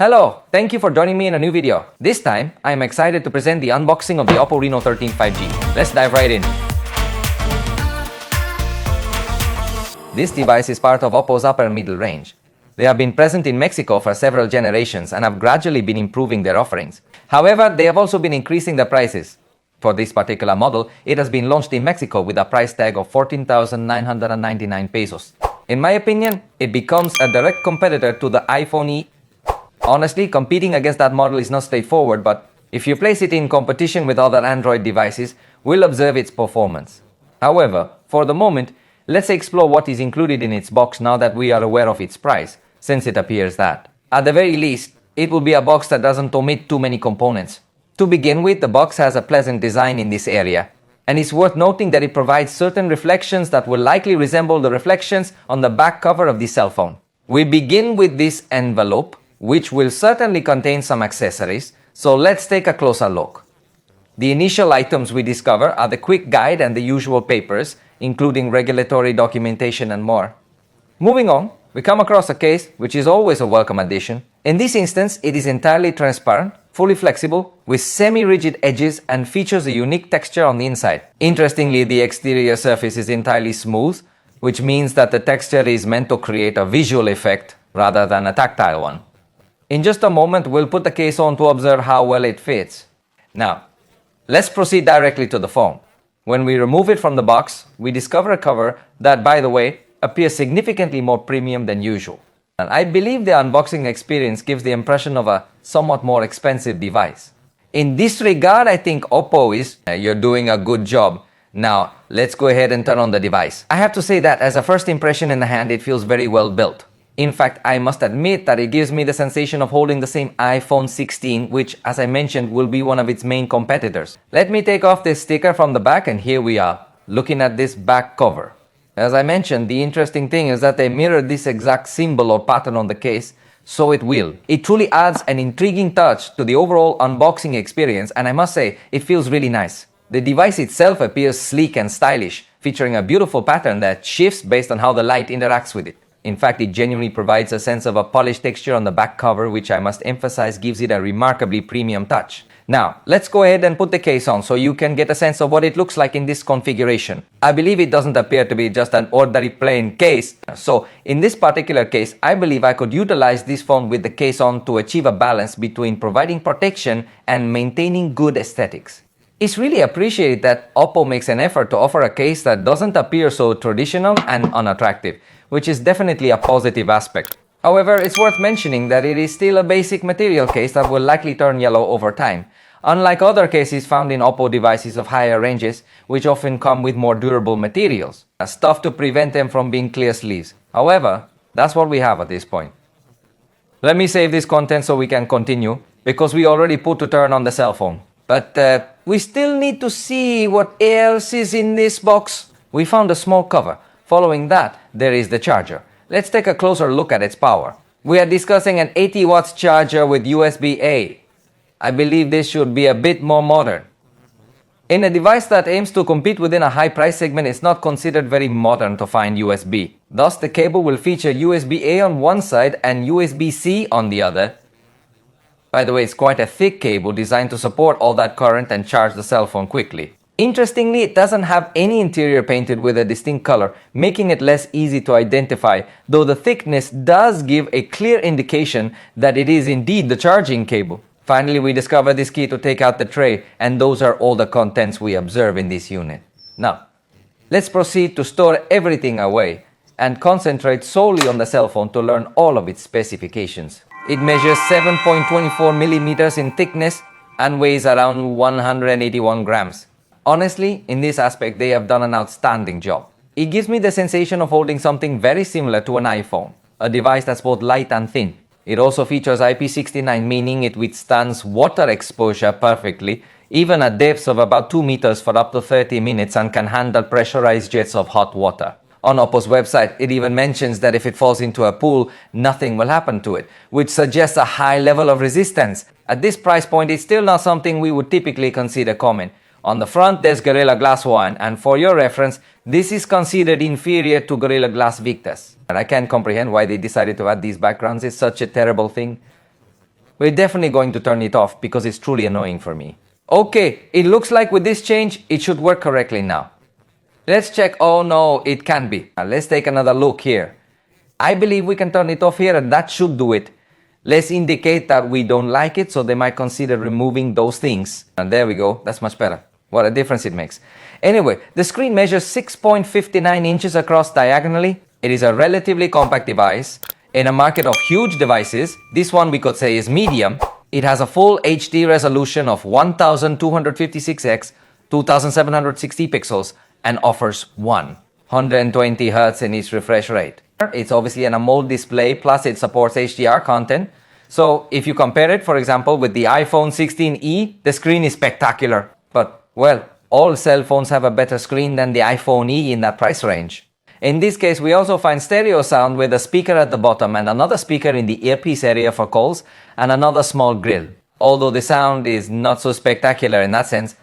Hello, thank you for joining me in a new video. This time, I am excited to present the unboxing of the OPPO Reno13 5G. Let's dive right in. This device is part of OPPO's upper and middle range. They have been present in Mexico for several generations and have gradually been improving their offerings. However, they have also been increasing the prices. For this particular model, it has been launched in Mexico with a price tag of 14,999 pesos. In my opinion, it becomes a direct competitor to the iPhone E. Honestly, competing against that model is not straightforward, but if you place it in competition with other Android devices, we'll observe its performance. However, for the moment, let's explore what is included in its box now that we are aware of its price, since it appears that. At the very least, it will be a box that doesn't omit too many components. To begin with, the box has a pleasant design in this area, and it's worth noting that it provides certain reflections that will likely resemble the reflections on the back cover of the cell phone. We begin with this envelope, which will certainly contain some accessories, so let's take a closer look. The initial items we discover are the quick guide and the usual papers, including regulatory documentation and more. Moving on, we come across a case, which is always a welcome addition. In this instance, it is entirely transparent, fully flexible, with semi-rigid edges and features a unique texture on the inside. Interestingly, the exterior surface is entirely smooth, which means that the texture is meant to create a visual effect rather than a tactile one. In just a moment, we'll put the case on to observe how well it fits. Now, let's proceed directly to the phone. When we remove it from the box, we discover a cover that, by the way, appears significantly more premium than usual. And I believe the unboxing experience gives the impression of a somewhat more expensive device. In this regard, I think OPPO is, you're doing a good job. Now, let's go ahead and turn on the device. I have to say that as a first impression in the hand, it feels very well built. In fact, I must admit that it gives me the sensation of holding the same iPhone 16, which, as I mentioned, will be one of its main competitors. Let me take off this sticker from the back, and here we are, looking at this back cover. As I mentioned, the interesting thing is that they mirrored this exact symbol or pattern on the case, so it will. It truly adds an intriguing touch to the overall unboxing experience, and I must say, it feels really nice. The device itself appears sleek and stylish, featuring a beautiful pattern that shifts based on how the light interacts with it. In fact, it genuinely provides a sense of a polished texture on the back cover, which I must emphasize gives it a remarkably premium touch. Now, let's go ahead and put the case on so you can get a sense of what it looks like in this configuration. I believe it doesn't appear to be just an ordinary plain case. So, in this particular case, I believe I could utilize this phone with the case on to achieve a balance between providing protection and maintaining good aesthetics. It's really appreciated that OPPO makes an effort to offer a case that doesn't appear so traditional and unattractive, which is definitely a positive aspect. However, it's worth mentioning that it is still a basic material case that will likely turn yellow over time, unlike other cases found in OPPO devices of higher ranges, which often come with more durable materials, stuff to prevent them from being clear sleeves. However, that's what we have at this point. Let me save this content so we can continue, because we already put to turn on the cell phone. But we still need to see what else is in this box. We found a small cover. Following that, there is the charger. Let's take a closer look at its power. We are discussing an 80 watts charger with USB-A. I believe this should be a bit more modern. In a device that aims to compete within a high price segment, it's not considered very modern to find USB. Thus, the cable will feature USB-A on one side and USB-C on the other. By the way, it's quite a thick cable designed to support all that current and charge the cell phone quickly. Interestingly, it doesn't have any interior painted with a distinct color, making it less easy to identify, though the thickness does give a clear indication that it is indeed the charging cable. Finally, we discover this key to take out the tray, and those are all the contents we observe in this unit. Now, let's proceed to store everything away and concentrate solely on the cell phone to learn all of its specifications. It measures 7.24 millimeters in thickness and weighs around 181 grams. Honestly, in this aspect, they have done an outstanding job. It gives me the sensation of holding something very similar to an iPhone, a device that's both light and thin. It also features IP69, meaning it withstands water exposure perfectly, even at depths of about 2 meters for up to 30 minutes, and can handle pressurized jets of hot water. On OPPO's website, it even mentions that if it falls into a pool, nothing will happen to it, which suggests a high level of resistance. At this price point, it's still not something we would typically consider common. On the front, there's Gorilla Glass 1, and for your reference, this is considered inferior to Gorilla Glass Victus. And I can't comprehend why they decided to add these backgrounds. It's such a terrible thing. we're definitely going to turn it off because it's truly annoying for me. Okay, it looks like with this change, it should work correctly now. Let's check. Oh no, it can't be. Let's take another look here. I believe we can turn it off here and that should do it. Let's indicate that we don't like it, so they might consider removing those things. And there we go, that's much better. What a difference it makes. Anyway, the screen measures 6.59 inches across diagonally. It is a relatively compact device. In a market of huge devices, this one we could say is medium. It has a full HD resolution of 1256x 2760 pixels and offers 120 Hz in its refresh rate. It's obviously an AMOLED display, plus it supports HDR content. So if you compare it, for example, with the iPhone 16e, the screen is spectacular. But, well, all cell phones have a better screen than the iPhone E in that price range. In this case, we also find stereo sound with a speaker at the bottom and another speaker in the earpiece area for calls and another small grill. Although the sound is not so spectacular in that sense,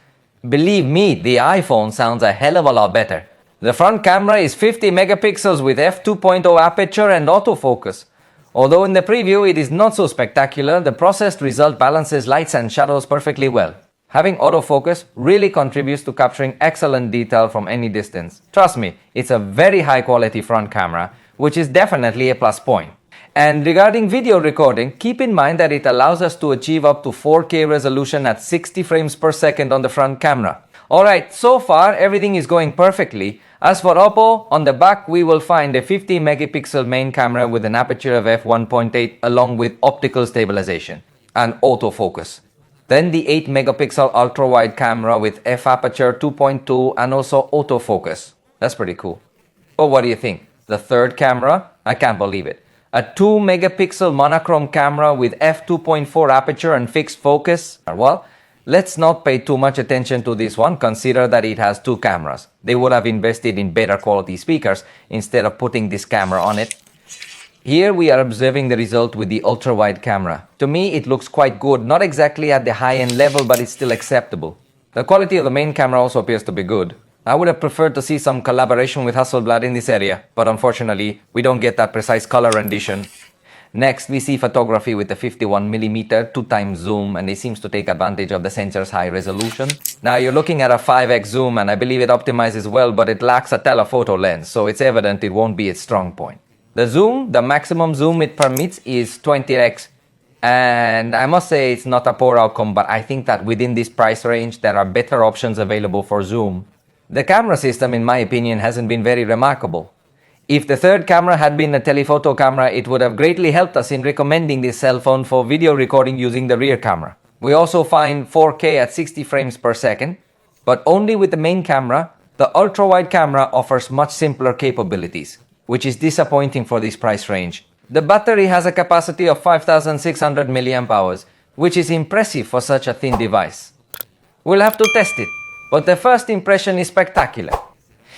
believe me, the iPhone sounds a hell of a lot better. The front camera is 50 megapixels with f2.0 aperture and autofocus. Although in the preview it is not so spectacular, the processed result balances lights and shadows perfectly well. Having autofocus really contributes to capturing excellent detail from any distance. Trust me, it's a very high quality front camera, which is definitely a plus point. And regarding video recording, keep in mind that it allows us to achieve up to 4K resolution at 60 frames per second on the front camera. Alright, so far everything is going perfectly. As for OPPO, on the back we will find a 50 megapixel main camera with an aperture of f1.8 along with optical stabilization and autofocus. Then the 8 megapixel ultra-wide camera with f-aperture 2.2 and also autofocus. That's pretty cool. But what do you think? The third camera? I can't believe it. A 2 megapixel monochrome camera with f2.4 aperture and fixed focus? Well, let's not pay too much attention to this one. Consider that it has two cameras. They would have invested in better quality speakers instead of putting this camera on it. Here we are observing the result with the ultra-wide camera. To me it looks quite good, not exactly at the high-end level, but it's still acceptable. The quality of the main camera also appears to be good. I would have preferred to see some collaboration with Hasselblad in this area, but unfortunately we don't get that precise color rendition. Next we see photography with the 51mm 2x zoom, and it seems to take advantage of the sensor's high resolution. Now you're looking at a 5x zoom and I believe it optimizes well, but it lacks a telephoto lens, so it's evident it won't be its strong point. The zoom, the maximum zoom it permits is 20x, and I must say it's not a poor outcome, but I think that within this price range there are better options available for zoom. The camera system, in my opinion, hasn't been very remarkable. If the third camera had been a telephoto camera, it would have greatly helped us in recommending this cell phone for video recording using the rear camera. We also find 4K at 60 frames per second, but only with the main camera. The ultra-wide camera offers much simpler capabilities, which is disappointing for this price range. The battery has a capacity of 5600 mAh, which is impressive for such a thin device. We'll have to test it, but the first impression is spectacular.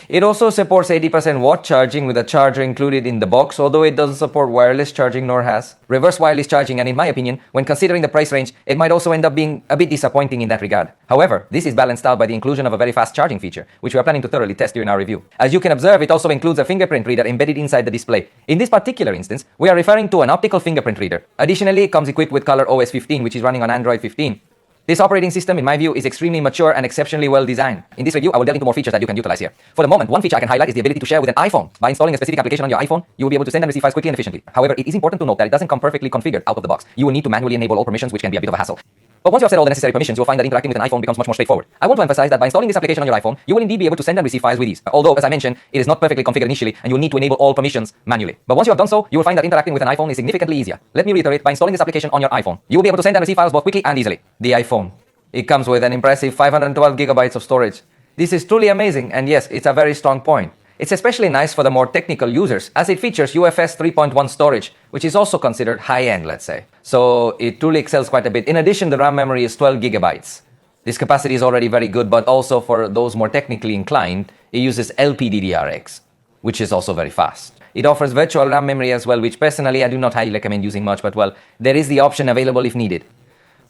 It also supports 80% watt charging with a charger included in the box, although it doesn't support wireless charging nor has reverse wireless charging, and in my opinion, when considering the price range, it might also end up being a bit disappointing in that regard. However, this is balanced out by the inclusion of a very fast charging feature, which we are planning to thoroughly test during our review. As you can observe, it also includes a fingerprint reader embedded inside the display. In this particular instance, we are referring to an optical fingerprint reader. Additionally, it comes equipped with ColorOS 15, which is running on Android 15. This operating system, in my view, is extremely mature and exceptionally well designed. In this review, I will delve into more features that you can utilize here. For the moment, one feature I can highlight is the ability to share with an iPhone. By installing a specific application on your iPhone, you will be able to send and receive files quickly and efficiently. However, it is important to note that it doesn't come perfectly configured out of the box. You will need to manually enable all permissions, which can be a bit of a hassle. But once you have set all the necessary permissions, you will find that interacting with an iPhone becomes much more straightforward. I want to emphasize that by installing this application on your iPhone, you will indeed be able to send and receive files with ease. Although, as I mentioned, it is not perfectly configured initially, and you will need to enable all permissions manually. But once you have done so, you will find that interacting with an iPhone is significantly easier. Let me reiterate, by installing this application on your iPhone, you will be able to send and receive files both quickly and easily. The iPhone. It comes with an impressive 512 gigabytes of storage. This is truly amazing, and yes, it's a very strong point. It's especially nice for the more technical users, as it features UFS 3.1 storage, which is also considered high-end, let's say. So it truly excels quite a bit. In addition, the RAM memory is 12 gigabytes. This capacity is already very good, but also for those more technically inclined, it uses LPDDR-X, which is also very fast. It offers virtual RAM memory as well, which personally I do not highly recommend using much, but well, there is the option available if needed.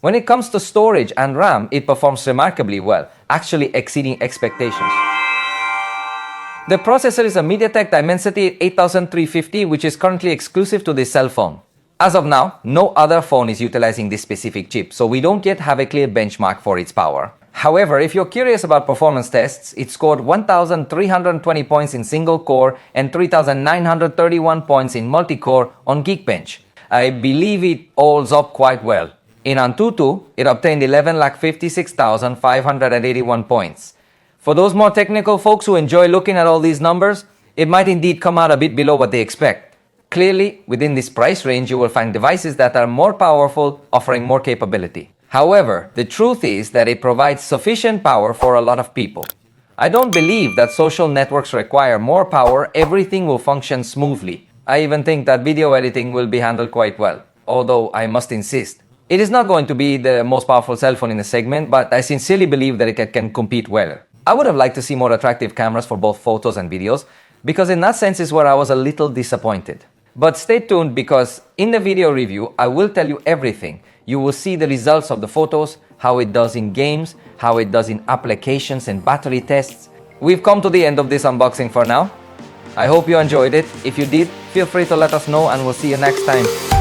When it comes to storage and RAM, it performs remarkably well, actually exceeding expectations. The processor is a MediaTek Dimensity 8350, which is currently exclusive to this cell phone. As of now, no other phone is utilizing this specific chip, so we don't yet have a clear benchmark for its power. However, if you're curious about performance tests, it scored 1,320 points in single core and 3,931 points in multi-core on Geekbench. I believe it holds up quite well. In Antutu, it obtained 11,56,581 points. For those more technical folks who enjoy looking at all these numbers, it might indeed come out a bit below what they expect. Clearly, within this price range, you will find devices that are more powerful, offering more capability. However, the truth is that it provides sufficient power for a lot of people. I don't believe that social networks require more power, everything will function smoothly. I even think that video editing will be handled quite well, although I must insist. It is not going to be the most powerful cell phone in the segment, but I sincerely believe that it can compete well. I would have liked to see more attractive cameras for both photos and videos, because in that sense is where I was a little disappointed. But stay tuned, because in the video review, I will tell you everything. You will see the results of the photos, how it does in games, how it does in applications and battery tests. We've come to the end of this unboxing for now. I hope you enjoyed it. If you did, feel free to let us know and we'll see you next time.